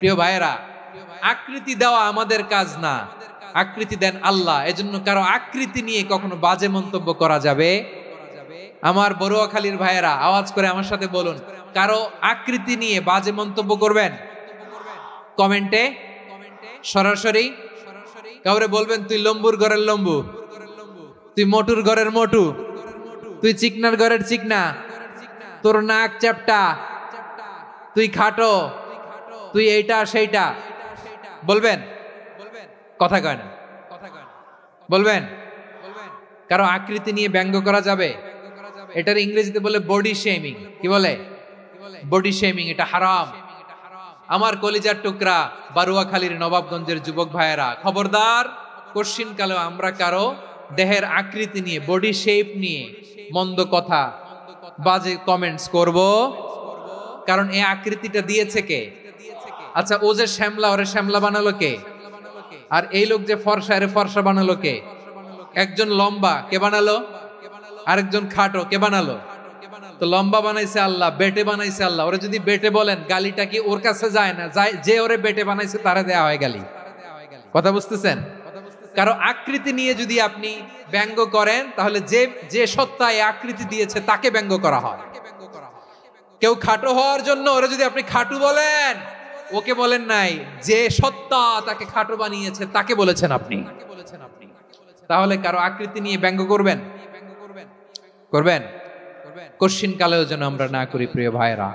প্রিয় ভাইয়েরা, আকৃতি দেওয়া আমাদের কাজ না, আকৃতি দেন আল্লাহ। এজন্য কারো আকৃতি নিয়ে কখনো বাজে মন্তব্য করা যাবে। আমার বড়ুয়াখালীর ভাইয়েরা আওয়াজ করে আমার সাথে বলুন, কারো আকৃতি নিয়ে বাজে মন্তব্য করবেন? কমেন্টে সরাসরি কাউরে বলবেন তুই লম্বুর ঘরের লম্বু, তুই মোটুর ঘরের মোটু, তুই চিকনার ঘরের চিকনা, তোর নাক চ্যাপটা, তুই খাটো, তুই এইটা সেইটা বলবেন? কথা কয় না, বলবেন? কারো আকৃতি নিয়ে ব্যঙ্গ করা যাবে? এটার ইংরেজিতে বলে বডি শেমিং। কি বলে? Body shaming. এটা হারাম। আমার কলিজার টুকরা বারুয়াখালীর নবাবগঞ্জের যুবক ভাইয়েরা, খবরদার, কোশ্চিন কালেও আমরা কারো দেহের আকৃতি নিয়ে, বডি শেপ নিয়ে মন্দ কথা, বাজে কমেন্টস করব। কারণ এই আকৃতিটা দিয়েছে কে? আচ্ছা, ও যে শ্যামলা, ওরে শ্যামলা বানালো কে? আর এই লোক যে ফর্সা, এর ফর্সা বানালো কে? একজন লম্বা, কে বানালো? আরেকজন খাটো, কে বানালো? তো লম্বা বানাইছে আল্লাহ, বেটে বানাইছে আল্লাহ। ওরে যদি বেটে বলেন, গালিটা কি ওর কাছে যায় না? যায়। যে ওরে বেটে বানাইছে তারে দেয়া হয় গালি। কথা বুঝতেছেন? কারো আকৃতি নিয়ে যদি আপনি ব্যঙ্গ করেন, তাহলে যে যে সত্তা এই আকৃতি দিয়েছে তাকে ব্যঙ্গ করা হয়। কেউ খাটো হওয়ার জন্য ওরে যদি আপনি খাটু বলেন, ওকে বলেন নাই, যে সত্তা তাকে খাটো বানিয়েছে তাকে বলেছেন আপনি। তাহলে কারো আকৃতি নিয়ে ব্যঙ্গ করবেন? করবেন? কোশ্চিন কালেও যেন আমরা না করি প্রিয় ভাইরা।